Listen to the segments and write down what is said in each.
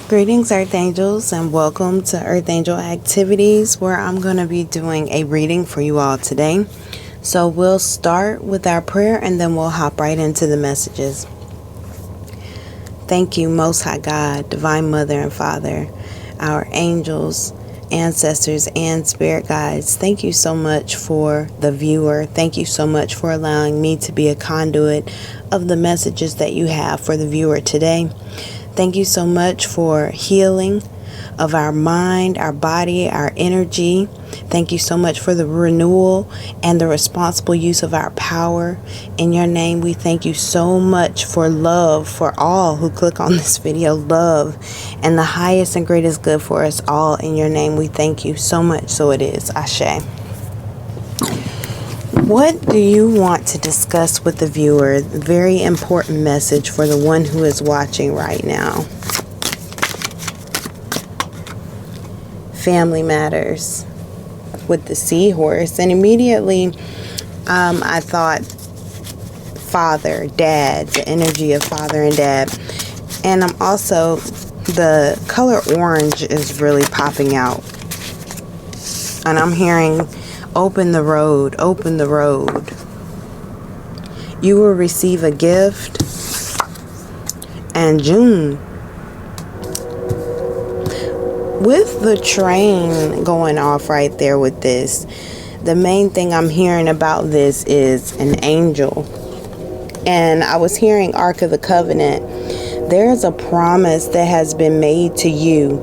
Greetings, Earth Angels, and welcome to Earth Angel Activities, where I'm going to be doing a reading for you all today. So we'll start with our prayer and then we'll hop right into the messages. Thank you, Most High God, Divine Mother and Father, our angels, ancestors, and spirit guides. Thank you so much for the viewer. Thank you so much for allowing me to be a conduit of the messages that you have for the viewer today. Thank you so much for healing of our mind, our body, our energy. Thank you so much for the renewal and the responsible use of our power. In your name, we thank you so much for love for all who click on this video. Love and the highest and greatest good for us all. In your name, we thank you so much. So it is. Ashe. What do you want to discuss with the viewer? Very important message for the one who is watching right now. Family matters with the seahorse. And immediately I thought father, dad, the energy of father and dad. And I'm also, the color orange is really popping out. And I'm hearing open the road, open the road. You will receive a gift. And June. With the train going off right there with this, the main thing I'm hearing about this is an angel. And I was hearing Ark of the Covenant. There's a promise that has been made to you.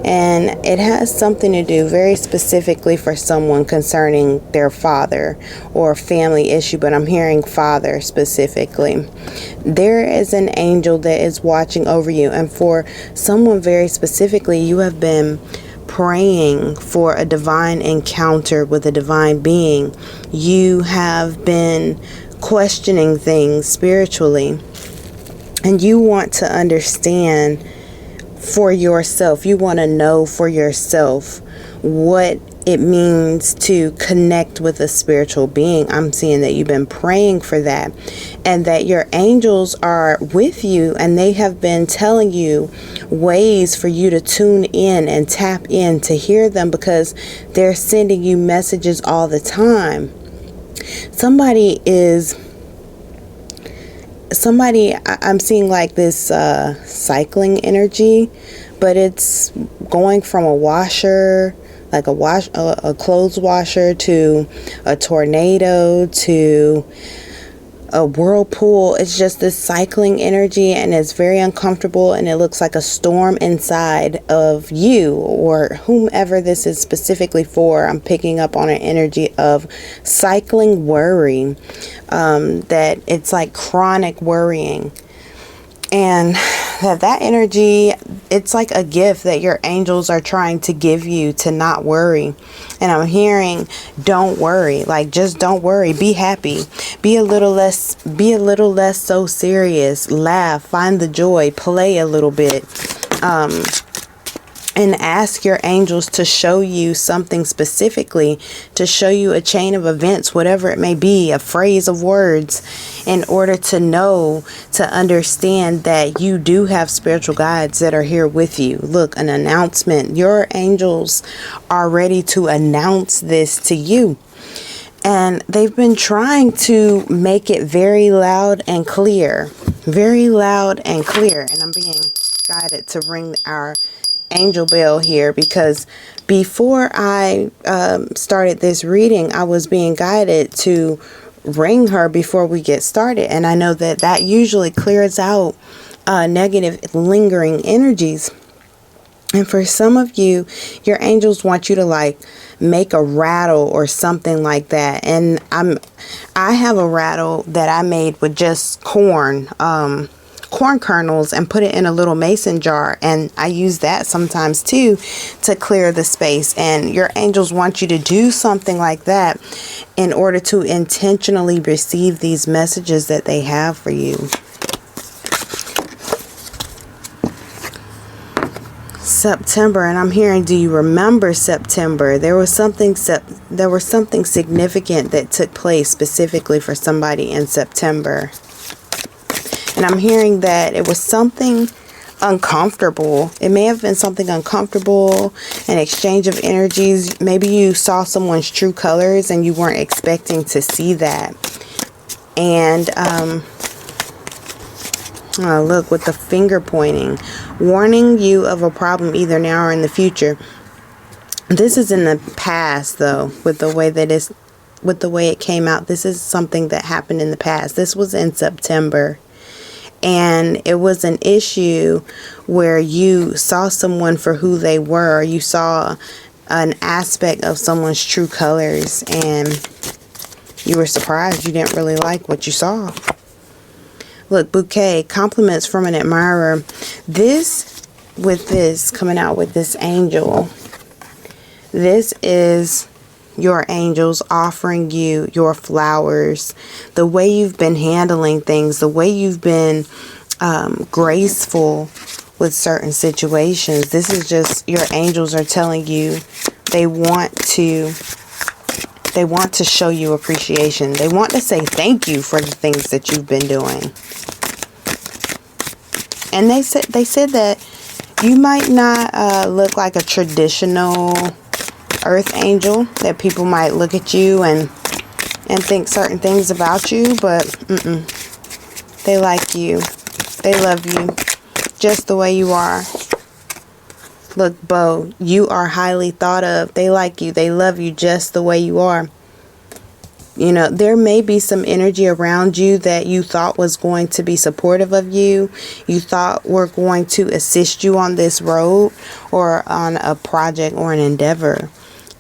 And it has something to do very specifically for someone concerning their father or family issue, but I'm hearing father specifically. There is an angel that is watching over you, and for someone very specifically, you have been praying for a divine encounter with a divine being. You have been questioning things spiritually, and you want to understand for yourself. You want to know for yourself what it means to connect with a spiritual being. I'm seeing that you've been praying for that, and that your angels are with you, and they have been telling you ways for you to tune in and tap in to hear them, because they're sending you messages all the time. I'm seeing like this cycling energy, but it's going from a washer, like a clothes washer, to a tornado, to a whirlpool. It's just this cycling energy, and it's very uncomfortable, and it looks like a storm inside of you or whomever this is specifically for. I'm picking up on an energy of cycling worry, that it's like chronic worrying, and that energy, it's like a gift that your angels are trying to give you to not worry. And I'm hearing, don't worry, like just don't worry, be happy, be a little less so serious, laugh, find the joy, play a little bit, and ask your angels to show you something specifically, to show you a chain of events, whatever it may be, a phrase of words, in order to know, to understand that you do have spiritual guides that are here with you. Look, an announcement. Your angels are ready to announce this to you. And they've been trying to make it very loud and clear. Very loud and clear. And I'm being guided to ring our angel bell here, because before I started this reading, I was being guided to ring her before we get started. And I know that that usually clears out negative lingering energies. And for some of you, your angels want you to like make a rattle or something like that. And I have a rattle that I made with just corn kernels, and put it in a little mason jar, and I use that sometimes too to clear the space. And your angels want you to do something like that in order to intentionally receive these messages that they have for you. September, and I'm hearing, do you remember September? There was something significant that took place specifically for somebody in September. And I'm hearing that it was something uncomfortable. It may have been something uncomfortable, an exchange of energies. Maybe you saw someone's true colors and you weren't expecting to see that. And look, with the finger pointing, warning you of a problem either now or in the future. This is in the past, though, with the way it came out. This is something that happened in the past. This was in September. And it was an issue where you saw someone for who they were. You saw an aspect of someone's true colors, and you were surprised. You didn't really like what you saw. Look, bouquet, compliments from an admirer. This coming out with this angel, this is your angels offering you your flowers. The way you've been handling things, the way you've been graceful with certain situations. This is just your angels are telling you they want to show you appreciation. They want to say thank you for the things that you've been doing. And they said that you might not look like a traditional earth angel, that people might look at you and think certain things about you, but they like you. They love you just the way you are. Look, Bo, you are highly thought of. They like you. They love you just the way you are. You know, there may be some energy around you that you thought was going to be supportive of you. You thought were going to assist you on this road or on a project or an endeavor.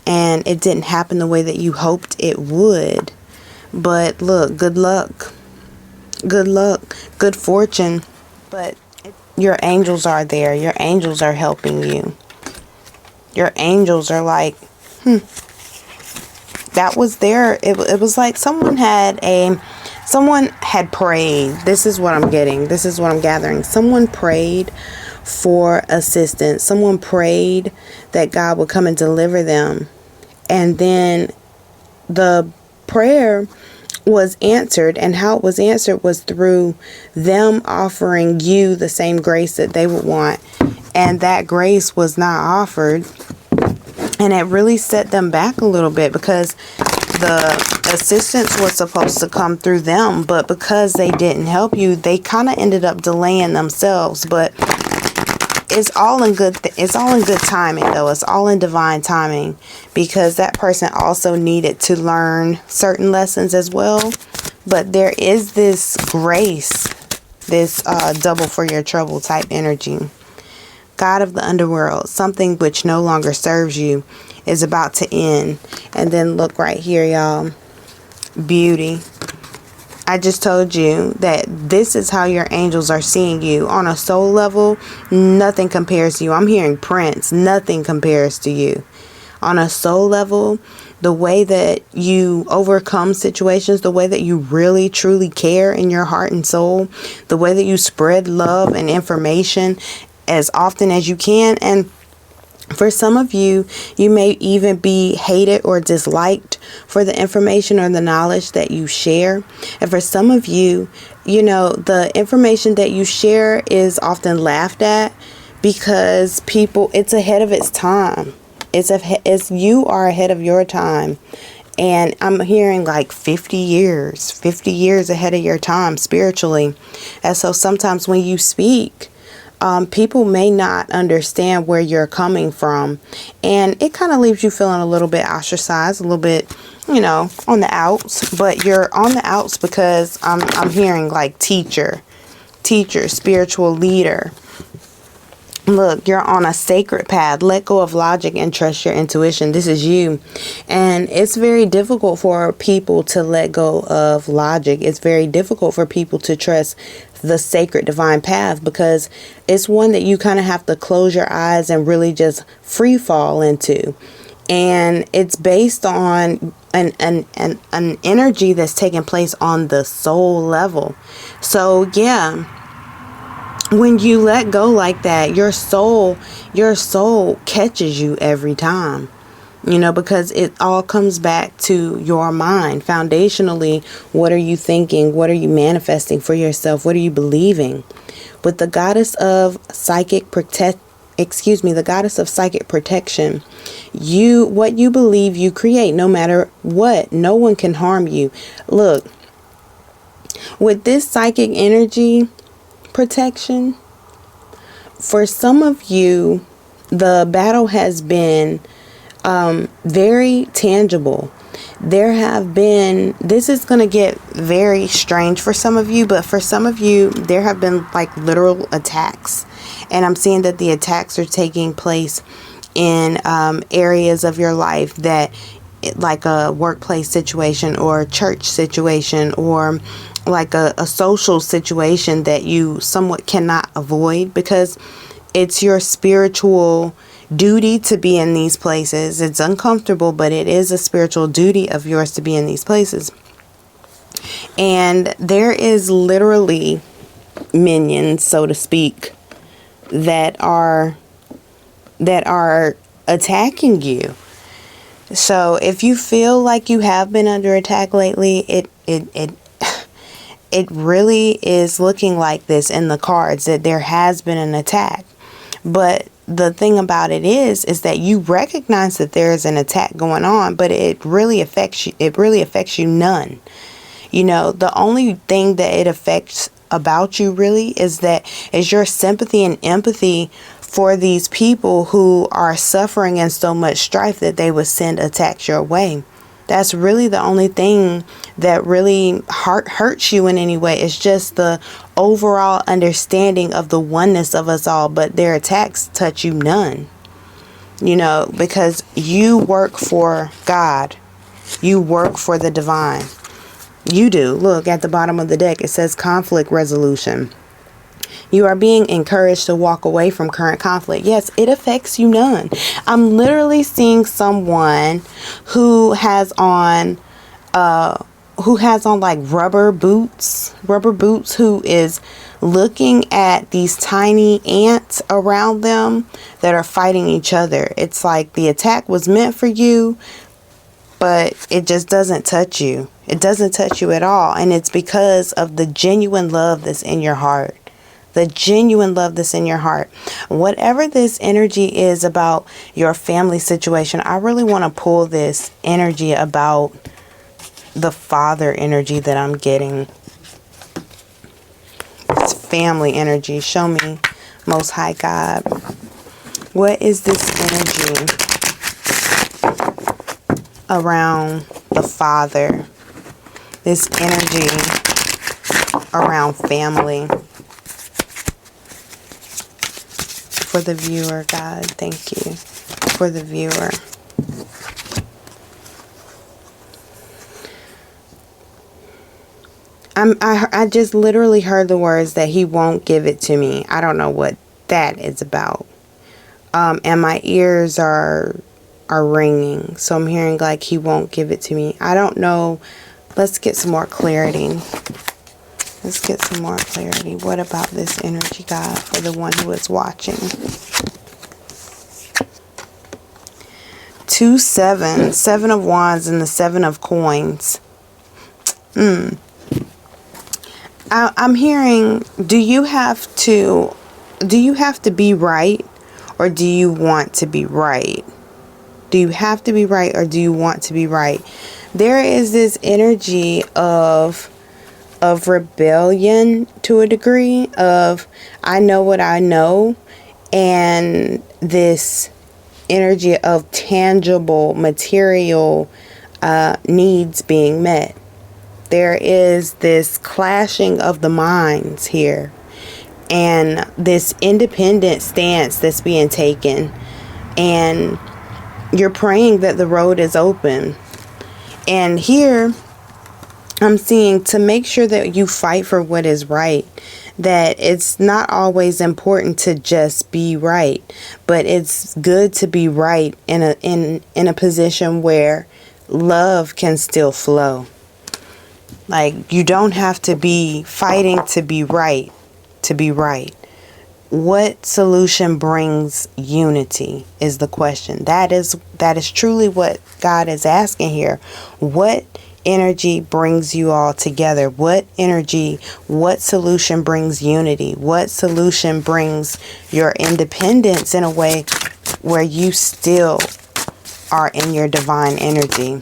And it didn't happen the way that you hoped it would. But look, good luck. Good luck. Good fortune. But your angels are there. Your angels are helping you. Your angels are like, that was there. It was like someone had prayed. This is what I'm getting. This is what I'm gathering. Someone prayed for assistance. Someone prayed that God would come and deliver them. And then the prayer was answered, and how it was answered was through them offering you the same grace that they would want. And that grace was not offered. And it really set them back a little bit because the assistance was supposed to come through them. But because they didn't help you, they kind of ended up delaying themselves. But it's all in good timing, though. It's all in divine timing, because that person also needed to learn certain lessons as well. But there is this grace, this double for your trouble type energy. God of the underworld, something which no longer serves you is about to end. And then look right here, y'all. Beauty. I just told you that this is how your angels are seeing you. On a soul level, nothing compares to you. I'm hearing Prince. Nothing compares to you. On a soul level, the way that you overcome situations, the way that you really truly care in your heart and soul, the way that you spread love and information as often as you can. And for some of you, you may even be hated or disliked for the information or the knowledge that you share. And for some of you, you know, the information that you share is often laughed at because it's ahead of its time. You are ahead of your time. And I'm hearing like 50 years ahead of your time spiritually. And so sometimes when you speak, people may not understand where you're coming from, and it kind of leaves you feeling a little bit ostracized, a little bit, you know, on the outs. But you're on the outs because I'm hearing like teacher, spiritual leader. Look, you're on a sacred path. Let go of logic and trust your intuition. This is you. And it's very difficult for people to let go of logic. It's very difficult for people to trust the sacred divine path, because it's one that you kind of have to close your eyes and really just free fall into. And it's based on an energy that's taking place on the soul level. So yeah, when you let go like that, your soul catches you every time. You know, because it all comes back to your mind. Foundationally, what are you thinking? What are you manifesting for yourself? What are you believing? With the goddess of the goddess of psychic protection, what you believe you create, no matter what. No one can harm you. Look, with this psychic energy protection, for some of you, the battle has been very tangible. This is going to get very strange for some of you, but for some of you, there have been like literal attacks. And I'm seeing that the attacks are taking place in areas of your life that, like a workplace situation or a church situation, or like a social situation that you somewhat cannot avoid, because it's your spiritual duty to be in these places. It's uncomfortable, but it is a spiritual duty of yours to be in these places. And there is literally minions, so to speak, that are attacking you. So if you feel like you have been under attack lately, it really is looking like this in the cards, that there has been an attack. But the thing about it is that you recognize that there is an attack going on, but it really affects you none. You know, the only thing that it affects about you really is your sympathy and empathy for these people who are suffering in so much strife that they would send attacks your way. That's really the only thing that really hurts you in any way. It's just the overall understanding of the oneness of us all, but their attacks touch you none. You know, because you work for God. You work for the divine. You do. Look at the bottom of the deck. It says conflict resolution. You are being encouraged to walk away from current conflict. Yes, it affects you none. I'm literally seeing someone who has on like rubber boots, who is looking at these tiny ants around them that are fighting each other. It's like the attack was meant for you, but it just doesn't touch you. It doesn't touch you at all. And it's because of the genuine love that's in your heart. The genuine love that's in your heart. Whatever this energy is about your family situation, I really want to pull this energy about the father energy that I'm getting. It's family energy. Show me, Most High God. What is this energy around the father? This energy around family. For the viewer, God, thank you for the viewer. I just literally heard the words that he won't give it to me. I don't know what that is about. And my ears are ringing. So I'm hearing like he won't give it to me. I don't know. Let's get some more clarity. Let's get some more clarity. What about this energy, God, for the one who is watching? 2 7, 7 of Wands, and the 7 of Coins. I'm hearing, do you have to be right, or do you want to be right? Do you have to be right, or do you want to be right? There is this energy of rebellion to a degree, of I know what I know, and this energy of tangible material needs being met. There is this clashing of the minds here, and this independent stance that's being taken, and you're praying that the road is open. And here I'm seeing to make sure that you fight for what is right, that it's not always important to just be right, but it's good to be right in a position where love can still flow. Like, you don't have to be fighting to be right, to be right. What solution brings unity is the question. That is truly what God is asking here. What energy brings you all together? What energy, what solution brings unity? What solution brings your independence in a way where you still are in your divine energy?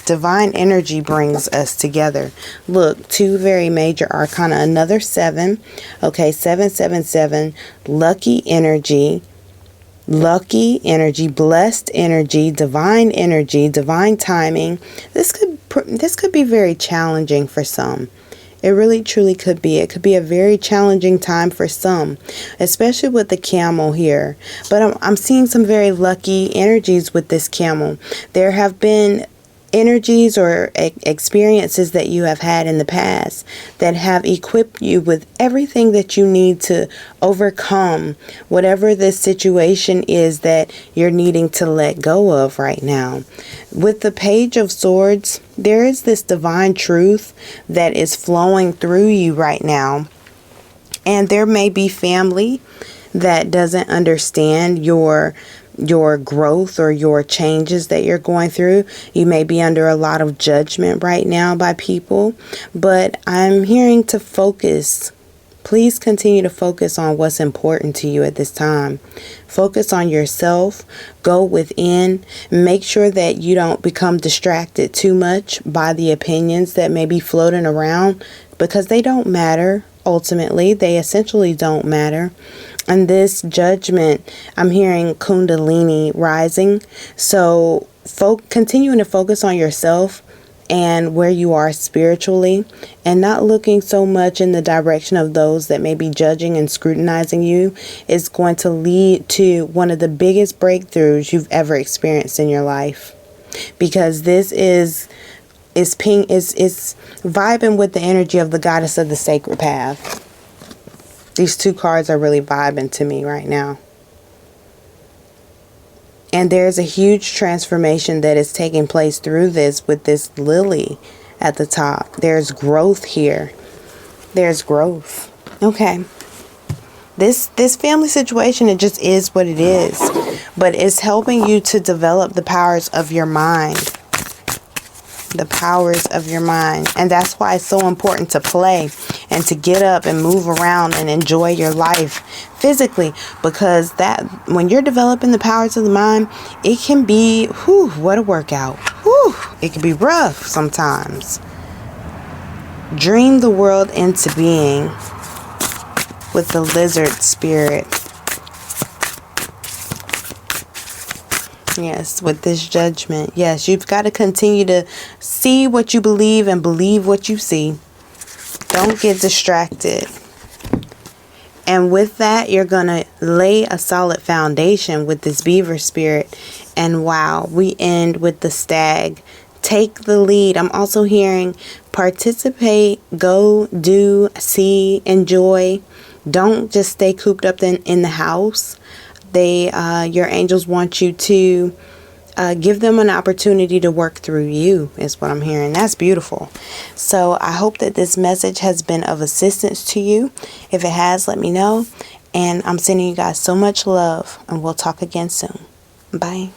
Divine energy brings us together. Look, two very major arcana, another 7. Okay, 777, lucky energy, blessed energy, divine timing. This could be very challenging for some. It really truly could be. It could be a very challenging time for some, especially with the camel here. But I'm seeing some very lucky energies with this camel. There have been energies or experiences that you have had in the past that have equipped you with everything that you need to overcome whatever this situation is that you're needing to let go of right now. With the Page of Swords, there is this divine truth that is flowing through you right now. And there may be family that doesn't understand your growth or your changes that you're going through. You may be under a lot of judgment right now by people, but I'm hearing to focus. Please continue to focus on what's important to you at this time. Focus on yourself. Go within. Make sure that you don't become distracted too much by the opinions that may be floating around, because they don't matter. Ultimately, they essentially don't matter. And this judgment, I'm hearing Kundalini rising. So continuing to focus on yourself and where you are spiritually, and not looking so much in the direction of those that may be judging and scrutinizing you, is going to lead to one of the biggest breakthroughs you've ever experienced in your life. Because this is vibing with the energy of the goddess of the sacred path. These two cards are really vibing to me right now. And there's a huge transformation that is taking place through this with this lily at the top. There's growth here. There's growth. Okay. This family situation, it just is what it is. But it's helping you to develop the powers of your mind. The powers of your mind. And that's why it's so important to play and to get up and move around and enjoy your life physically, because that when you're developing the powers of the mind, it can be what a workout. It can be rough sometimes. Dream the world into being with the lizard spirit. Yes, with this judgment. Yes, you've got to continue to see what you believe and believe what you see. Don't get distracted. And with that, you're going to lay a solid foundation with this beaver spirit. And wow, we end with the stag. Take the lead. I'm also hearing participate, go, do, see, enjoy. Don't just stay cooped up in the house. Your angels want you to give them an opportunity to work through you, is what I'm hearing. That's beautiful. So I hope that this message has been of assistance to you. If it has, let me know. And I'm sending you guys so much love, and we'll talk again soon. Bye.